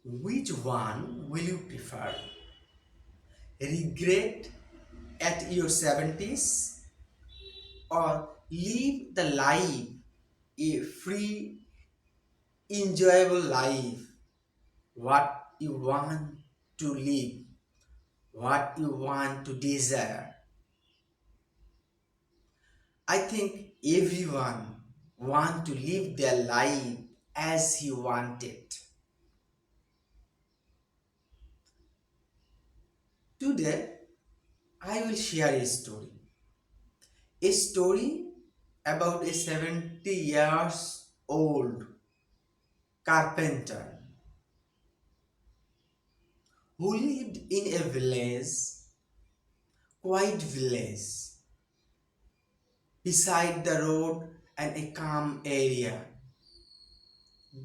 Which one will you prefer? Regret at your 70s or live the life, a free, enjoyable life, what you want to live, what you want to desire? I think everyone want to live their life as he wanted. Today, I will share a story. A story about a 70 years old carpenter who lived in a village, quiet village, beside the road and a calm area.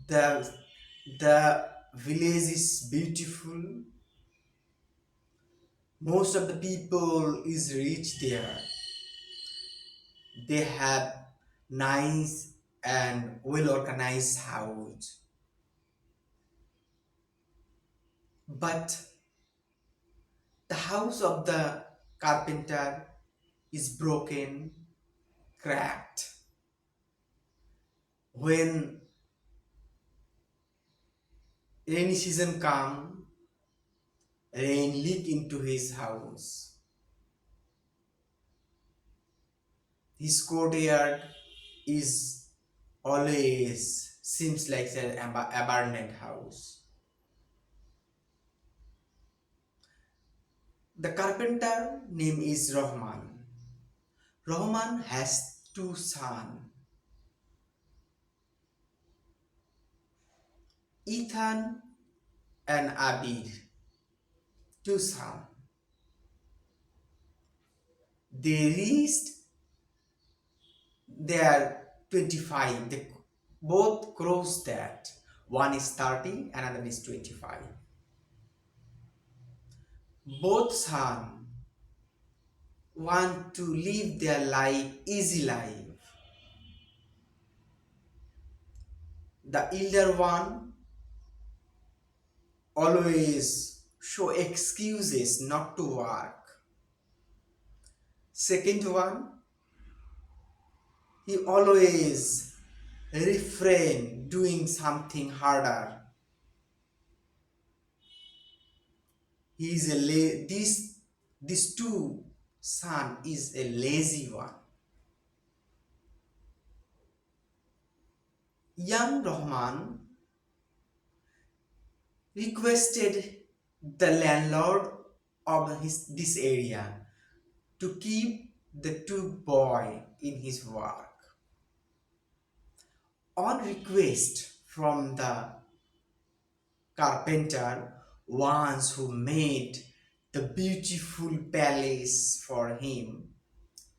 The, the village is beautiful. Most of the people is rich there. They have nice and well organized house. But the house of the carpenter is broken, cracked. When rainy season come, rain leak into his house. His courtyard is always seems like an abandoned house. The carpenter name is Rahman. Rahman has two sons, Ethan and Abid. Two sons. They reached their 25. They both crossed that. One is 30, another is 25. Both sons want to live their life, easy life. The elder one always show excuses not to work. Second one, he always refrain doing something harder. He is this two son is a lazy one. Young Rahman requested the landlord of this area to keep the two boy in his work. On request from the carpenter once who made the beautiful palace for him,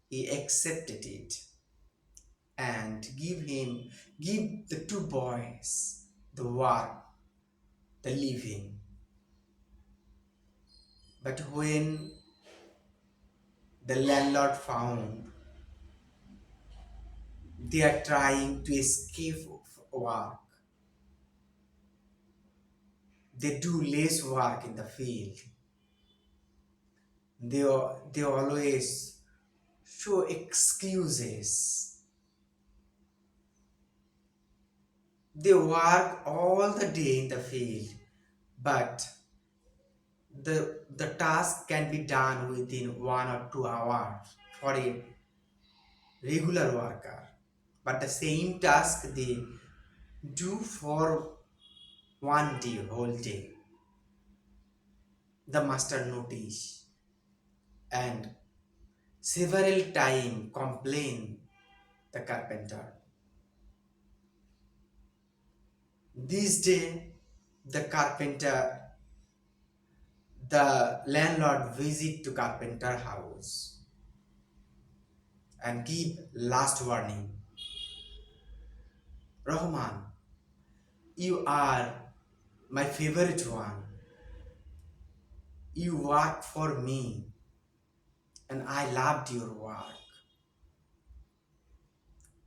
he accepted it and give the two boys the work, the living. But when the landlord found they are trying to escape work, they do less work in the field. They always show excuses. They work all the day in the field, but the task can be done within 1 or 2 hours for a regular worker. But the same task they do for one day, whole day. The master notice and several time complain the carpenter. This day the carpenter, the landlord visit to carpenter house and give last warning. Rahman, you are my favorite one. You worked for me and I loved your work.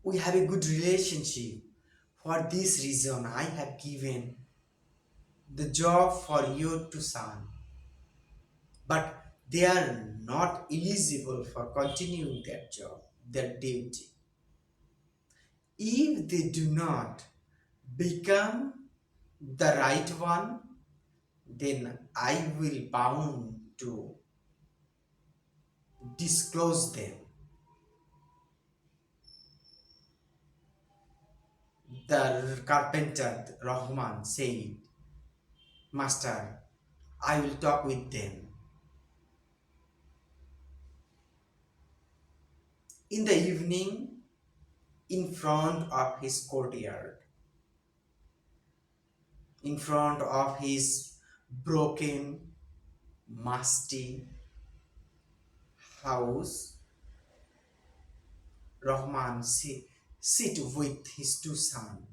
We have a good relationship. For this reason, I have given the job for your two sons, but they are not eligible for continuing that job, their duty. If they do not become the right one, then I will bound to disclose them. The carpenter Rahman said, Master, I will talk with them. In the evening, in front of his courtyard, in front of his broken, musty house, Rahman sit with his two sons.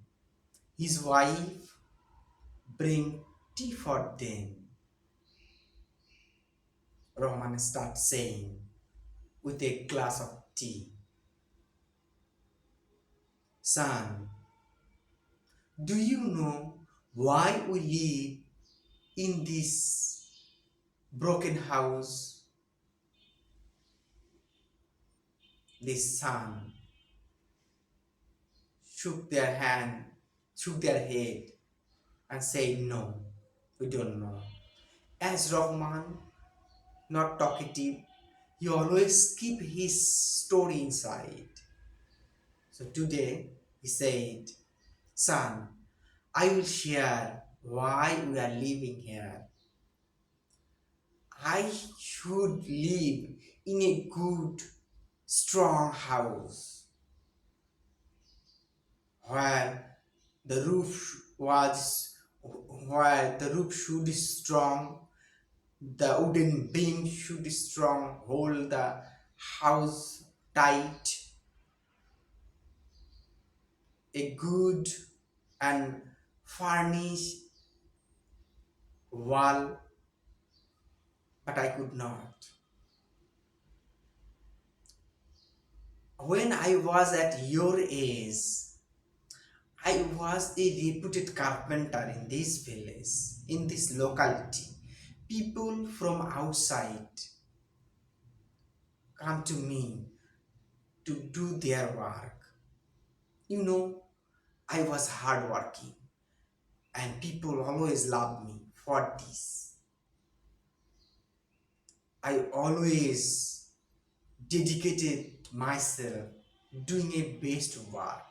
His wife bring tea for them. Rahman starts saying with a glass of tea, Son, do you know why we live in this broken house? The son shook their hand, shook their head, and said, No, we don't know. As Rahman, not talkative, he always keep his story inside. So today he said, Son, I will share why we are living here. I should live in a good, strong house where the roof was where the roof should be strong, the wooden beam should be strong, hold the house tight, a good and furnished wall, but I could not. When I was at your age, I was a reputed carpenter in this village, in this locality. People from outside come to me to do their work. You know, I was hardworking and people always loved me for this. I always dedicated myself doing a best work.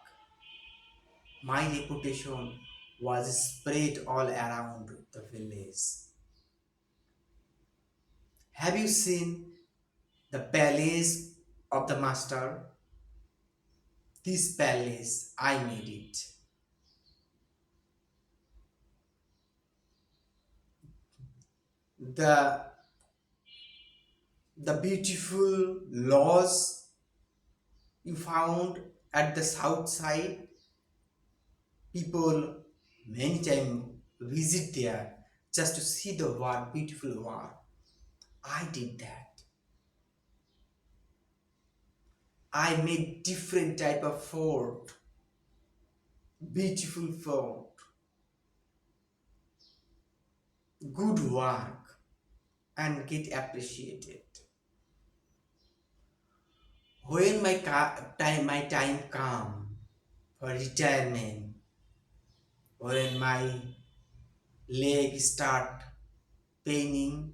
My reputation was spread all around the village. Have you seen the palace of the master? This palace, I made it. The, the beautiful laws you found at the south side, people many times visit there just to see the work, beautiful work. I did that. I made different type of fort, beautiful fort, good work, and get appreciated. When my time come for retirement, when my leg start paining,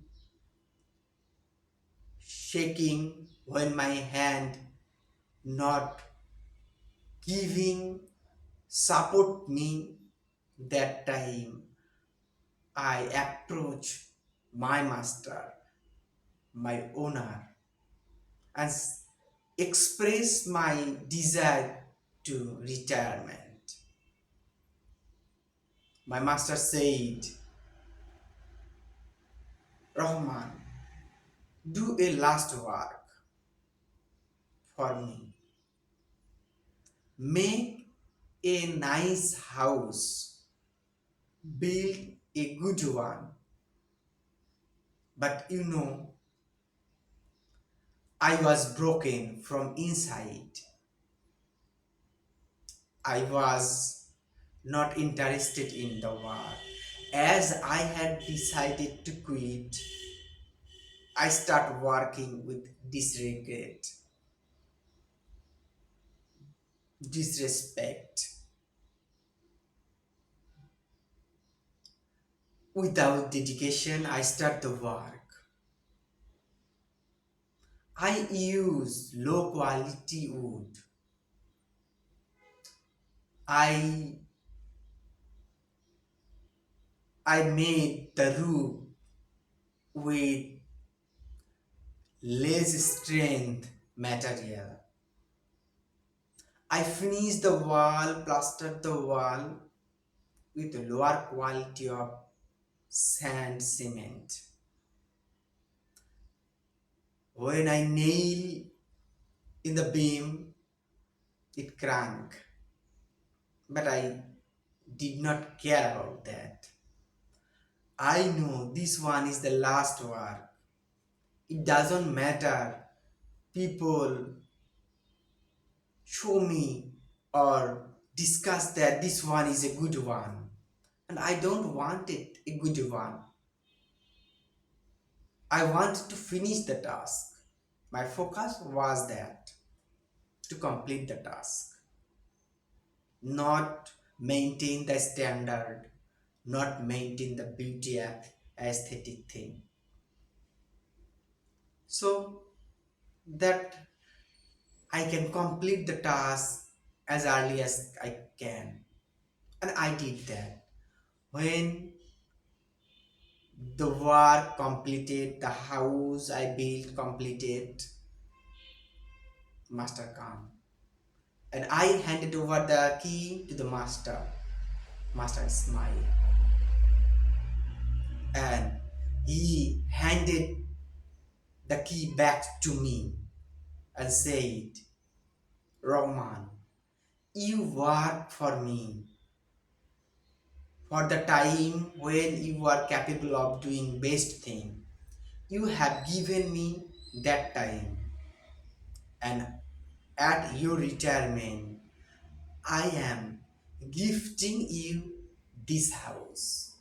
shaking, when my hand not giving support me, that time I approach my master, my owner, and express my desire to retirement. My master said, Rahman, do a last work for me. Make a nice house, build a good one. But you know, I was broken from inside. I was not interested in the work. As I had decided to quit, I start working with disregret, disrespect, without dedication. I start the work. I use low quality wood. I I made the roof with less strength material. I finished the wall, plastered the wall with lower quality of sand cement. When I nail in the beam, it cracked, but I did not care about that. I know this one is the last work. It doesn't matter. People show me or discuss that this one is a good one, and I don't want it a good one. I want to finish the task. My focus was that to complete the task, not maintain the standard, not maintain the beauty aesthetic thing. So that I can complete the task as early as I can. And I did that. When the work completed, the house I built completed, master come. And I handed over the key to the master. Master smiled. And he handed the key back to me and said, Roman, you work for me for the time when you are capable of doing best thing. You have given me that time, and at your retirement, I am gifting you this house.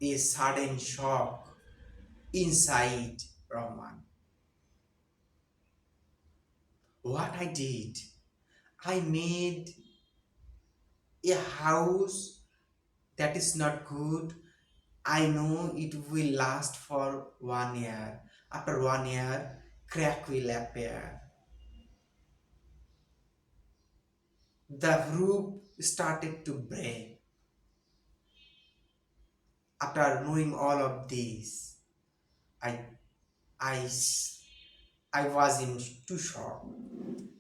A sudden shock inside Roman. What I did, I made a house that is not good. I know it will last for 1 year. After 1 year, crack will appear. The roof started to break. After knowing all of this, I, I, I was in too shock.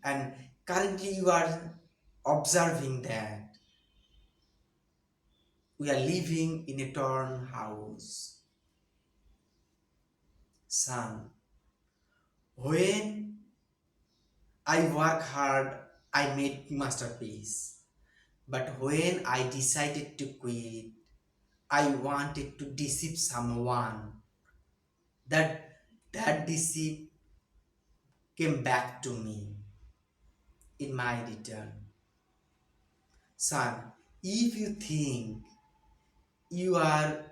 And currently, you are observing that we are living in a torn house. Son, when I work hard, I made masterpiece. But when I decided to quit, I wanted to deceive someone. That that deceit came back to me in my return. Son, if you think you are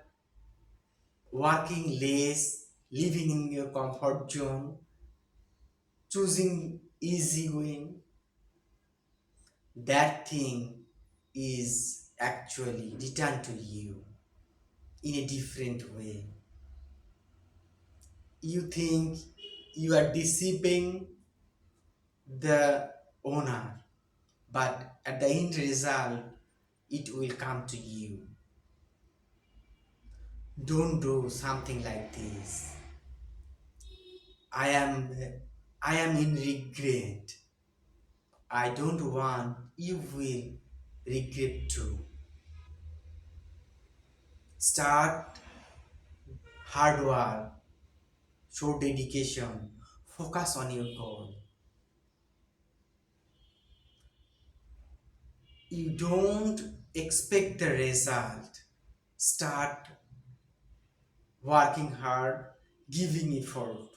working less, living in your comfort zone, choosing easy going, that thing is actually returned to you in a different way. You think you are deceiving the owner, but at the end result, it will come to you. Don't do something like this. I am I am in regret. I don't want you will regret too. Start hard work, show dedication, focus on your goal. You don't expect the result. Start working hard, giving effort.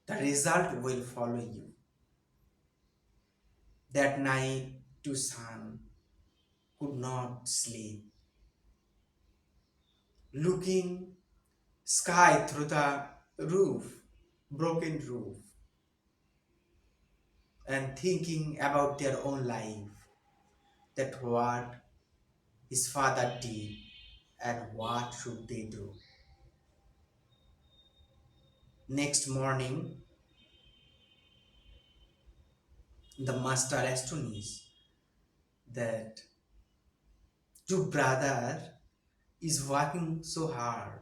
The result will follow you. That night to sun, could not sleep, looking sky through the roof, broken roof, and thinking about their own life, that what his father did and what should they do. Next morning, the master astonished that two brother is working so hard,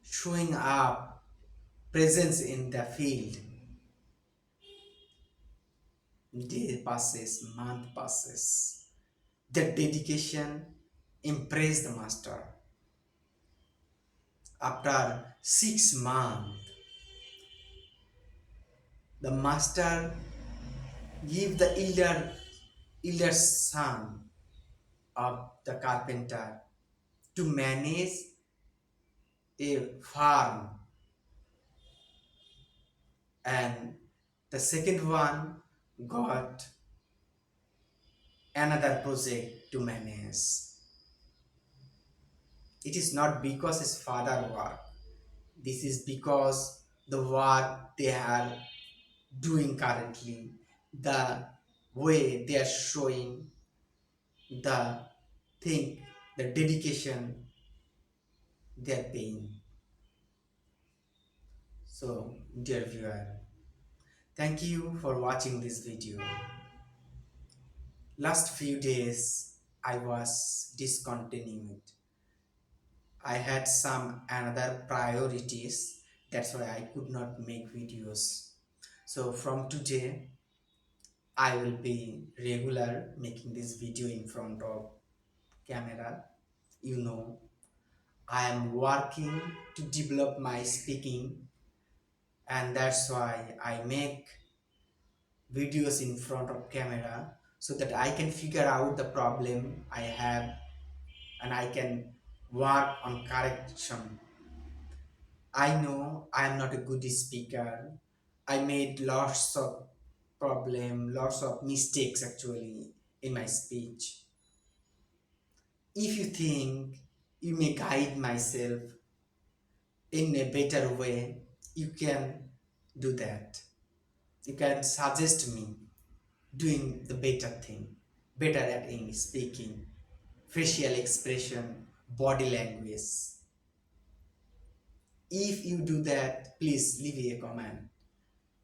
showing up presence in the field. Day passes, month passes. Their dedication impressed the master. After 6 months, the master gave the elder son of the carpenter to manage a farm, and the second one got another project to manage. It is not because his father work. This is because the work they are doing currently, the way they are showing the thing, the dedication they are paying. So, dear viewer, thank you for watching this video. Last few days I was discontinued. I had some another priorities, that's why I could not make videos. So from today I will be regular making this video in front of camera. You know, I am working to develop my speaking, and that's why I make videos in front of camera, so that I can figure out the problem I have and I can work on correction. I know I am not a good speaker. I made lots of lots of mistakes actually in my speech. If you think you may guide myself in a better way, you can do that. You can suggest me doing the better thing, better at English speaking, facial expression, body language. If you do that, please leave a comment,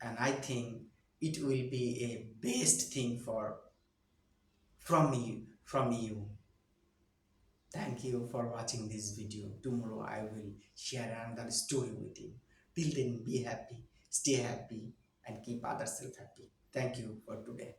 and I think it will be a best thing for from you. Thank you for watching this video. Tomorrow I will share another story with you. Till then, be happy, stay happy, and keep others happy. Thank you for today.